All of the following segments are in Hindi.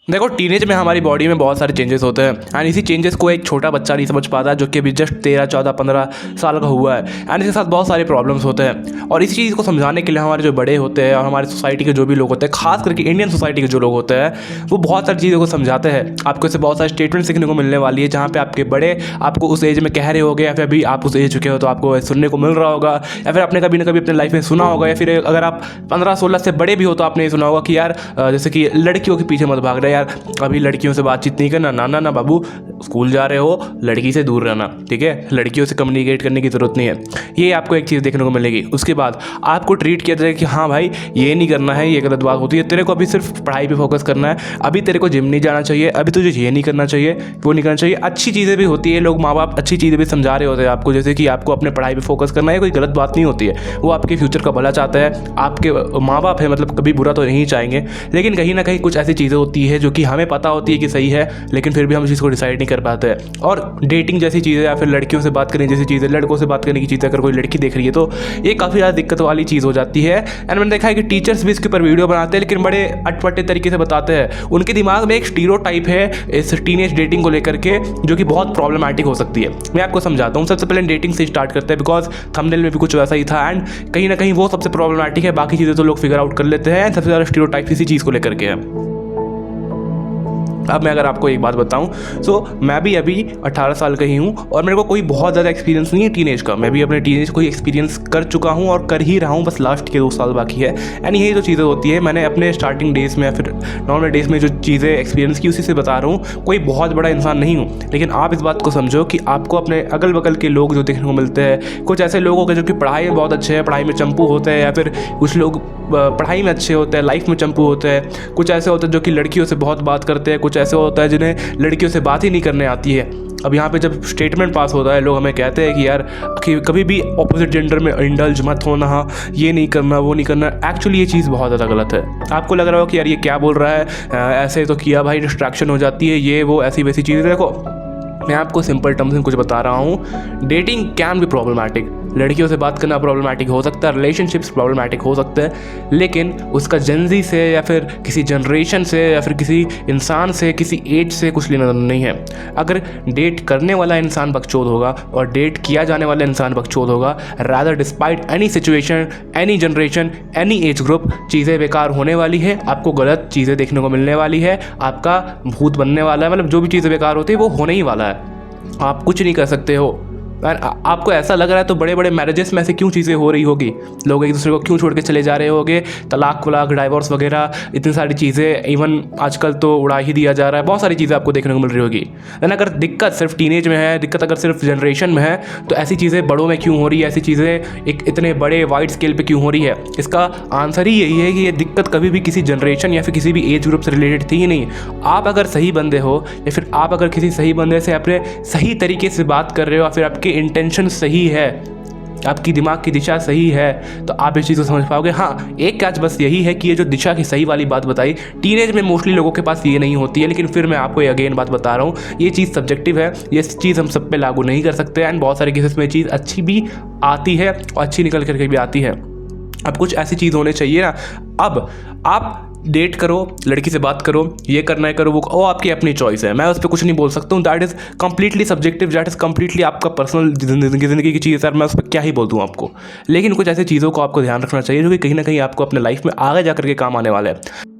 देखो, टीनेज में हमारी बॉडी में बहुत सारे चेंजेस होते हैं एंड इसी चेंजेस को एक छोटा बच्चा नहीं समझ पाता, जो कि अभी जस्ट 13, 14, 15 साल का हुआ है एंड इसके साथ बहुत सारे प्रॉब्लम्स होते हैं। और इस चीज़ को समझाने के लिए हमारे जो बड़े होते हैं और हमारी सोसाइटी के जो भी लोग होते हैं, खास करके इंडियन सोसाइटी के जो लोग होते हैं, वो बहुत सारी चीज़ों को समझाते हैं। आपको इससे बहुत सारे स्टेटमेंट सीखने को मिलने वाली है, जहाँ पे आपके बड़े आपको उस एज में कह रहे होगे, या फिर अभी आप उस एज चुके हो तो आपको सुनने को मिल रहा होगा, या फिर आपने कभी ना कभी अपने लाइफ में सुना होगा, या फिर अगर आप 15-16 से बड़े भी हो तो आपने सुना होगा कि यार जैसे कि लड़कियों के पीछे मत भाग रहे यार, अभी लड़कियों से बातचीत नहीं करना, ना ना ना बाबू, स्कूल जा रहे हो लड़की से दूर रहना, ठीक है, लड़कियों से कम्युनिकेट करने की ज़रूरत नहीं है। ये आपको एक चीज़ देखने को मिलेगी। उसके बाद आपको ट्रीट किया जाएगा कि हाँ भाई ये नहीं करना है, ये गलत बात होती है, तेरे को अभी सिर्फ पढ़ाई पे फोकस करना है, अभी तेरे को जिम नहीं जाना चाहिए, अभी तुझे ये नहीं करना चाहिए, वो नहीं करना चाहिए। अच्छी चीज़ें भी होती है, लोग माँ बाप अच्छी चीज़ें भी समझा रहे होते हैं आपको, जैसे कि आपको अपने पढ़ाई पर फोकस करना है, कोई गलत बात नहीं होती है, वो आपके फ्यूचर का भला चाहता है, आपके माँ बाप है, मतलब कभी बुरा तो नहीं चाहेंगे। लेकिन कहीं ना कहीं कुछ ऐसी चीज़ें होती है जो कि हमें पता होती है कि सही है, लेकिन फिर भी हम इस चीज़ को डिसाइड नहीं कर पाते हैं। और डेटिंग जैसी चीज़ें या फिर लड़कियों से बात करने जैसी चीज़ें, लड़कों से बात करने की चीज़ें अगर कोई लड़की देख रही है तो ये काफ़ी ज़्यादा दिक्कत वाली चीज़ हो जाती है। एंड मैंने देखा है कि टीचर्स भी इसके ऊपर वीडियो बनाते हैं, लेकिन बड़े अटपटे तरीके से बताते हैं। उनके दिमाग में एक स्टीरियोटाइप है इस टीनेज डेटिंग को लेकर के, जो कि बहुत प्रॉब्लमैटिक हो सकती है। मैं आपको समझाता हूँ। सबसे पहले डेटिंग से स्टार्ट करते हैं, बिकॉज थंबनेल में भी कुछ वैसा ही था एंड कहीं ना कहीं वो सबसे प्रॉब्लमैटिक है, बाकी चीज़ें तो लोग फिगर आउट कर लेते हैं। सबसे ज़्यादा स्टीरियोटाइप इसी चीज़ को लेकर के है। अब मैं अगर आपको एक बात बताऊं, मैं भी अभी 18 साल का ही हूं और मेरे को कोई बहुत ज़्यादा एक्सपीरियंस नहीं है टीनेज का। मैं भी अपने टीनेज को ही एक्सपीरियंस कर चुका हूं और कर ही रहा हूं, बस लास्ट के 2 साल बाकी है। एंड यही जो चीज़ें होती है, मैंने अपने स्टार्टिंग डेज में या फिर नॉर्मल डेज में जो चीज़ें एक्सपीरियंस की, उसी से बता रहा हूँ। कोई बहुत बड़ा इंसान नहीं हूँ, लेकिन आप इस बात को समझो कि आपको अपने अगल बगल के लोग जो देखने को मिलते हैं, कुछ ऐसे लोग होंगे जो कि पढ़ाई में बहुत अच्छे हैं, पढ़ाई में चंपू होते हैं, या फिर कुछ लोग पढ़ाई में अच्छे होते हैं, लाइफ में चंपू होते हैं। कुछ ऐसे होते हैं जो कि लड़कियों से बहुत बात करते हैं, कुछ ऐसे होता है जिन्हें लड़कियों से बात ही नहीं करने आती है। अब यहाँ पे जब स्टेटमेंट पास होता है, लोग हमें कहते हैं कि यार कभी भी ऑपोजिट जेंडर में इंडल्ज मत होना, ये नहीं करना, वो नहीं करना। एक्चुअली ये चीज़ बहुत ज़्यादा गलत है। आपको लग रहा हो कि यार ये क्या बोल रहा है, ऐसे तो किया भाई, डिस्ट्रैक्शन हो जाती है, ये वो ऐसी वैसी चीज़ें। देखो, मैं आपको सिंपल टर्म्स में कुछ बता रहा हूँ। डेटिंग कैन बी प्रॉब्लमैटिक, लड़कियों से बात करना प्रॉब्लमैटिक हो सकता है, रिलेशनशिप्स प्रॉब्लमैटिक हो सकते हैं, लेकिन उसका जेनजी से या फिर किसी जनरेशन से या फिर किसी इंसान से, किसी एज से कुछ लेना देना नहीं है। अगर डेट करने वाला इंसान बकचोद होगा और डेट किया जाने वाला इंसान बकचोद होगा, rather despite any situation, any generation, any age group, चीज़ें बेकार होने वाली है, आपको गलत चीज़ें देखने को मिलने वाली है, आपका भूत बनने वाला है। मतलब जो भी चीज़ें बेकार होती है वो होने ही वाला है, आप कुछ नहीं कर सकते हो। आपको ऐसा लग रहा है तो बड़े बड़े मैरिजेस में ऐसे क्यों चीज़ें हो रही होगी, लोग एक दूसरे को क्यों छोड़ के चले जा रहे होंगे, तलाक वलाक, डाइवोर्स वगैरह, इतनी सारी चीज़ें, इवन आजकल तो उड़ा ही दिया जा रहा है। बहुत सारी चीज़ें आपको देखने को मिल रही होगी। लेकिन अगर दिक्कत सिर्फ टीनेज में है, दिक्कत अगर सिर्फ जनरेशन में है, तो ऐसी चीज़ें बड़ों में क्यों हो रही है, ऐसी चीज़ें एक इतने बड़े वाइड स्केल पर क्यों हो रही है? इसका आंसर ही यही है कि ये दिक्कत कभी भी किसी जनरेशन या फिर किसी भी एज ग्रुप से रिलेटेड थी ही नहीं। आप अगर सही बंदे हो, या फिर आप अगर किसी सही बंदे से अपने सही तरीके से बात कर रहे हो, या फिर आपके इंटेंशन सही है, आपकी दिमाग की दिशा सही है, तो आप इस चीज़ को समझ पाओगे। हाँ, एक कैच बस यही है कि ये जो दिशा की सही वाली बात बताई, टीनेज में मोस्टली लोगों के पास ये नहीं होती है। लेकिन फिर मैं आपको अगेन बात बता रहा हूँ, ये चीज़ सब्जेक्टिव है, ये चीज़ हम सब पे लागू नहीं कर सकते। एंड बहुत सारे केसेस में चीज़ अच्छी भी आती है और अच्छी निकल करके भी आती है। अब कुछ ऐसी चीज़ होनी चाहिए ना। अब आप डेट करो, लड़की से बात करो, ये करना है करो, वो आपकी अपनी चॉइस है, मैं उस पर कुछ नहीं बोल सकता हूँ। That is completely subjective, that is completely आपका पर्सनल ज़िंदगी की चीज़ है, मैं उस पर क्या ही बोल दूँ आपको। लेकिन कुछ ऐसी चीज़ों को आपको ध्यान रखना चाहिए जो कि कहीं ना कहीं आपको अपने लाइफ में आगे जा करके काम आने वाला है।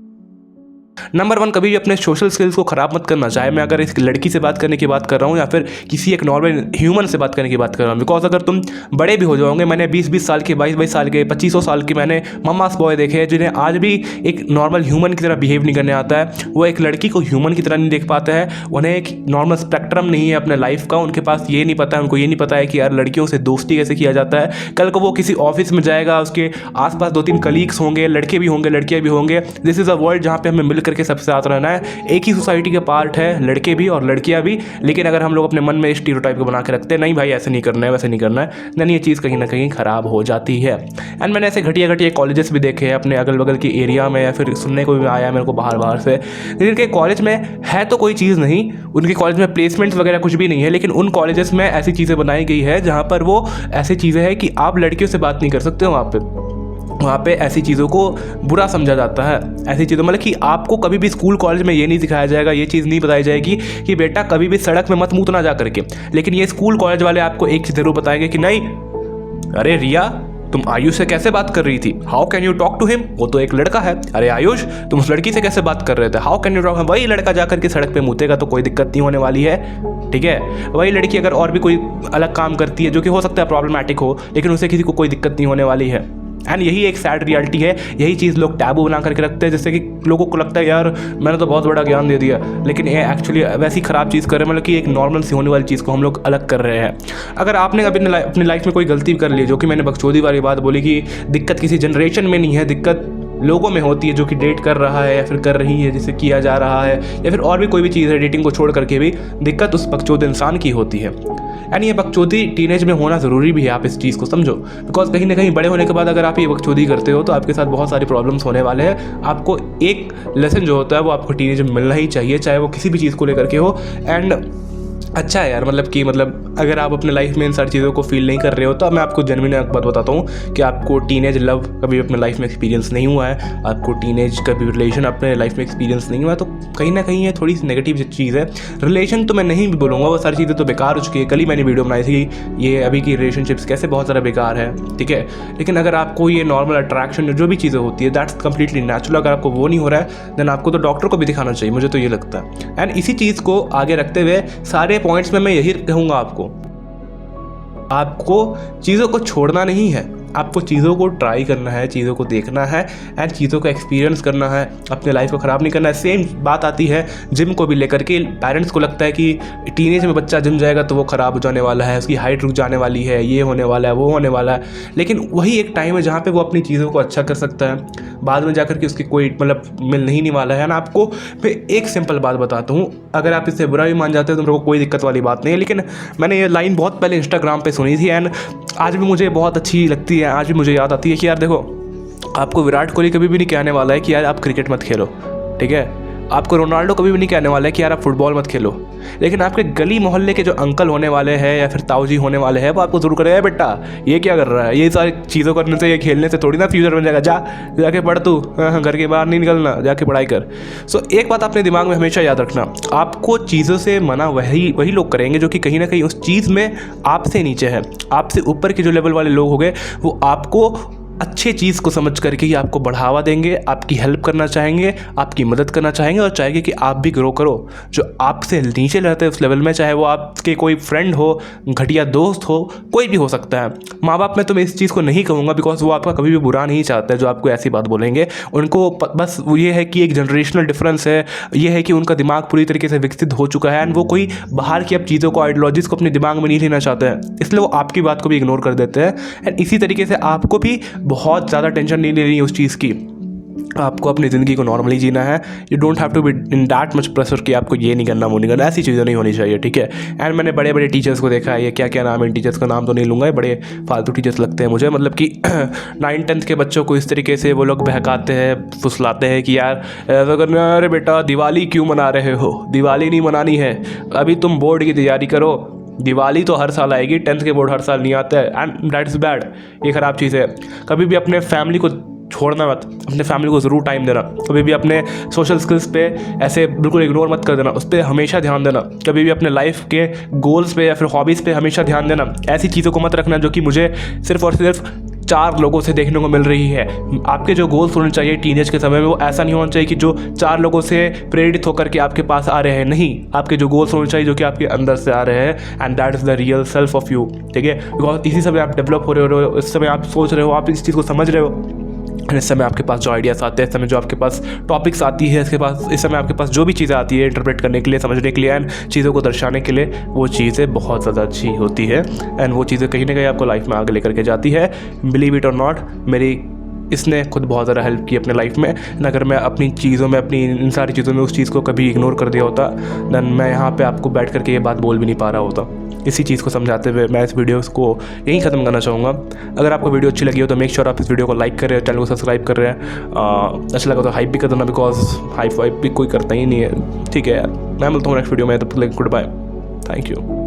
नंबर 1, कभी भी अपने सोशल स्किल्स को ख़राब मत करना। चाहे मैं अगर इस लड़की से बात करने की बात कर रहा हूँ या फिर किसी एक नॉर्मल ह्यूमन से बात करने की बात कर रहा हूँ। बिकॉज अगर तुम बड़े भी हो जाओगे, मैंने 20-20 साल के, 22-22 साल के, 2500 साल के मैंने मम्मास बॉय देखे हैं जिन्हें आज भी एक नॉर्मल ह्यूमन की तरह बिहेव नहीं करने आता है। वो एक लड़की को ह्यूमन की तरह नहीं देख पाते हैं, उन्हें एक नॉर्मल स्पेक्ट्रम नहीं है अपने लाइफ का। उनके पास ये नहीं पता है, उनको ये नहीं पता है कि यार लड़कियों से दोस्ती कैसे किया जाता है। कल को वो किसी ऑफिस में जाएगा, उसके आसपास 2-3 कलीग्स होंगे, लड़के भी होंगे, लड़कियाँ भी होंगे। दिस इज़ अ वर्ल्ड जहाँ पे हमें मिल करके सबसे साथ रहना है। एक ही सोसाइटी के पार्ट है लड़के भी और लड़कियां भी। लेकिन अगर हम लोग अपने मन में स्टीरियोटाइप को बना के रखते हैं, नहीं भाई ऐसे नहीं करना है, वैसे नहीं करना है, देन ये चीज़ कहीं ना कहीं ख़राब हो जाती है। एंड मैंने ऐसे घटिया कॉलेजेस भी देखे हैं अपने अगल बगल के एरिया में, या फिर सुनने को भी आया मेरे को बाहर से, जिनके कॉलेज में है तो कोई चीज़ नहीं, उनके कॉलेज में प्लेसमेंट्स वगैरह कुछ भी नहीं है, लेकिन उन कॉलेजेस में ऐसी चीज़ें बनाई गई है जहाँ पर वो ऐसी चीज़ें हैं कि आप लड़कियों से बात नहीं कर सकते हो वहाँ पर। वहाँ पे ऐसी चीज़ों को बुरा समझा जाता है। ऐसी चीज़ों मतलब कि आपको कभी भी स्कूल कॉलेज में ये नहीं सिखाया जाएगा, ये चीज़ नहीं बताई जाएगी कि बेटा कभी भी सड़क में मत मूतना जा करके। लेकिन ये स्कूल कॉलेज वाले आपको एक चीज़ जरूर बताएंगे कि नहीं, अरे रिया तुम आयुष से कैसे बात कर रही थी, how can you talk to him, वो तो एक लड़का है। अरे आयुष तुम उस लड़की से कैसे बात कर रहे थे, हाउ कैन यू टॉक, वही लड़का जाकर के सड़क पे मूतेगा तो कोई दिक्कत नहीं होने वाली है, ठीक है। वही लड़की अगर और भी कोई अलग काम करती है जो कि हो सकता है प्रॉब्लमैटिक हो, लेकिन उसे किसी को कोई दिक्कत नहीं होने वाली है। एंड यही एक सैड रियलिटी है, यही चीज़ लोग टैबू बना करके रखते हैं, जिससे कि लोगों को लगता है यार मैंने तो बहुत बड़ा ज्ञान दे दिया, लेकिन ये एक्चुअली वैसी ख़राब चीज़ कर रहे हैं, मतलब कि एक नॉर्मल सी होने वाली चीज़ को हम लोग अलग कर रहे हैं। अगर आपने कभी अपनी लाइफ में कोई गलती कर ली, जो कि मैंने बकचोदी वाली बात बोली कि दिक्कत किसी जनरेशन में नहीं है, दिक्कत लोगों में होती है जो कि डेट कर रहा है या फिर कर रही है, जिसे किया जा रहा है, या फिर और भी कोई भी चीज़ है, डेटिंग को छोड़ करके भी दिक्कत उस बकचोद इंसान की होती है। एंड ये बकचोदी टीनेज में होना ज़रूरी भी है, आप इस चीज़ को समझो, बिकॉज कहीं ना कहीं बड़े होने के बाद अगर आप ये बकचोदी करते हो तो आपके साथ बहुत सारी प्रॉब्लम्स होने वाले हैं। आपको एक लेसन जो होता है वो आपको टीनेज में मिलना ही चाहिए, चाहे वो किसी भी चीज़ को लेकर के हो। एंड अच्छा है यार, मतलब अगर आप अपने लाइफ में इन सारी चीज़ों को फील नहीं कर रहे हो तो मैं आपको जेन्युइन एक बात बताता हूँ कि आपको टीनेज लव कभी अपने लाइफ में एक्सपीरियंस नहीं हुआ है, आपको टीनेज कभी रिलेशन अपने लाइफ में एक्सपीरियंस नहीं हुआ है, तो कहीं ना कहीं ये थोड़ी सी नेगेटिव चीज़ है। रिलेशन तो मैं नहीं भी बोलूँगा, वो सारी चीज़ें तो बेकार हो चुकी है। कल ही मैंने वीडियो बनाई थी ये अभी की रिलेशनशिप्स कैसे बहुत ज़्यादा बेकार है, ठीक है। लेकिन अगर आपको ये नॉर्मल अट्रैक्शन जो भी चीज़ें होती है दैट्स कम्प्लीटली नेचुरल। अगर आपको वो नहीं हो रहा है देन आपको तो डॉक्टर को भी दिखाना चाहिए, मुझे तो ये लगता है। एंड इसी चीज़ को आगे रखते हुए सारे पॉइंट्स में मैं यही कहूँगा, आपको चीज़ों को छोड़ना नहीं है, आपको चीज़ों को ट्राई करना है, चीज़ों को देखना है एंड चीज़ों को एक्सपीरियंस करना है, अपने लाइफ को ख़राब नहीं करना है। सेम बात आती है जिम को भी लेकर के। पेरेंट्स को लगता है कि टीनेज में बच्चा जिम जाएगा तो वो ख़राब हो जाने वाला है, उसकी हाइट रुक जाने वाली है, ये होने वाला है, वो होने वाला है। लेकिन वही एक टाइम है जहाँ पे वो अपनी चीज़ों को अच्छा कर सकता है, बाद में जाकर के उसकी कोई मिल नहीं वाला है ना। आपको फिर एक सिंपल बात बताता हूँ, अगर आप इससे बुरा भी मान जाते हो तो मेरे को कोई दिक्कत वाली बात नहीं है, लेकिन मैंने ये लाइन बहुत पहले इंस्टाग्राम पे सुनी थी एंड आज भी मुझे बहुत अच्छी लगती है, आज भी मुझे याद आती है कि यार देखो, आपको विराट कोहली कभी भी नहीं कहने वाला है कि यार आप क्रिकेट मत खेलो, ठीक है। आपको रोनाल्डो कभी भी नहीं कहने वाला है कि यार आप फुटबॉल मत खेलो, लेकिन आपके गली मोहल्ले के जो अंकल होने वाले हैं या फिर ताऊजी होने वाले हैं वो आपको जरूर करेगा, बेटा ये क्या कर रहा है, ये सारी चीज़ों करने से, ये खेलने से थोड़ी ना फ्यूचर बन जाएगा, जाके पढ़ तू, घर के बाहर नहीं निकलना, जाके पढ़ाई कर। सो एक बात अपने दिमाग में हमेशा याद रखना, आपको चीज़ों से मना वही लोग करेंगे जो कि कहीं ना कहीं उस चीज़ में आपसे नीचे है। आपसे ऊपर के जो लेवल वाले लोग हो गए वो आपको अच्छे चीज़ को समझ करके ही आपको बढ़ावा देंगे, आपकी हेल्प करना चाहेंगे, आपकी मदद करना चाहेंगे और चाहेंगे कि आप भी ग्रो करो। जो आपसे नीचे रहते हैं उस लेवल में, चाहे वो आपके कोई फ्रेंड हो, घटिया दोस्त हो, कोई भी हो सकता है। माँ बाप में तो मैं इस चीज़ को नहीं कहूँगा बिकॉज वो आपका कभी भी बुरा नहीं चाहते जो आपको ऐसी बात बोलेंगे। उनको बस वो ये है कि एक जनरेशनल डिफरेंस है, ये है कि उनका दिमाग पूरी तरीके से विकसित हो चुका है एंड वो कोई बाहर की अब चीज़ों को, आइडियोलॉजीज़ को अपने दिमाग में नहीं लेना चाहते हैं, इसलिए वो आपकी बात को भी इग्नोर कर देते हैं। एंड इसी तरीके से आपको भी बहुत ज़्यादा टेंशन नहीं लेनी है उस चीज़ की। आपको अपनी ज़िंदगी को नॉर्मली जीना है। You don't have to be in that much pressure कि आपको ये नहीं करना, वो नहीं करना, ऐसी चीज़ें नहीं होनी चाहिए, ठीक है। एंड मैंने बड़े बड़े टीचर्स को देखा है, ये क्या क्या नाम है, इन टीचर्स का नाम तो नहीं लूँगा, बड़े फालतू टीचर्स लगते हैं मुझे, मतलब कि 9th-10th के बच्चों को इस तरीके से वो लोग बहकाते हैं, फुसलाते हैं कि यार ऐसा करना, अरे बेटा दिवाली क्यों मना रहे हो, दिवाली नहीं मनानी है, अभी तुम बोर्ड की तैयारी करो, दिवाली तो हर साल आएगी, 10th के बोर्ड हर साल नहीं आता है एंड दैट्स बैड। ये ख़राब चीज़ है। कभी भी अपने फैमिली को छोड़ना मत, अपने फैमिली को ज़रूर टाइम देना। कभी भी अपने सोशल स्किल्स पे ऐसे बिल्कुल इग्नोर मत कर देना, उस पर हमेशा ध्यान देना। कभी भी अपने लाइफ के गोल्स पे या फिर हॉबीज़ पे हमेशा ध्यान देना। ऐसी चीज़ों को मत रखना जो कि मुझे सिर्फ़ और सिर्फ 4 लोगों से देखने को मिल रही है। आपके जो गोल्स होने चाहिए टीनेज के समय में, वो ऐसा नहीं होना चाहिए कि जो 4 लोगों से प्रेरित होकर के आपके पास आ रहे हैं। नहीं, आपके जो गोल्स होने चाहिए जो कि आपके अंदर से आ रहे हैं and that is the real self of you, ठीक है। बिकॉज इसी समय आप डेवलप हो रहे हो, इस समय आप सोच रहे हो, आप इस चीज़ को समझ रहे हो, इस समय आपके पास जो आइडियाज़ आते हैं, इस समय जो आपके पास टॉपिक्स आती है, इस समय आपके पास जो भी चीज़ें आती है इंटरप्रेट करने के लिए, समझने के लिए एंड चीज़ों को दर्शाने के लिए, वो चीज़ें बहुत ज़्यादा अच्छी होती है एंड वो चीज़ें कहीं ना कहीं आपको लाइफ में आगे लेकर के जाती है। बिलीव इट और नॉट, मेरी इसने खुद बहुत ज़्यादा हेल्प की अपने लाइफ में। अगर मैं अपनी चीज़ों में, अपनी इन सारी चीज़ों में उस चीज़ को कभी इग्नोर कर दिया होता दैन मैं यहाँ पे आपको बैठ करके ये बात बोल भी नहीं पा रहा होता। इसी चीज़ को समझाते हुए मैं इस वीडियो को यहीं ख़त्म करना चाहूँगा। अगर आपको वीडियो अच्छी लगी हो तो मेक श्योर आप इस वीडियो को लाइक कर रहे हो, चैनल को सब्सक्राइब कर रहे हैं। अच्छा लगा तो हाइप भी कर देना, बिकॉज हाइप वाइप भी कोई करता ही नहीं है, ठीक है यार। मैं मिलता हूँ नेक्स्ट वीडियो में, तब तक गुड बाय, थैंक यू।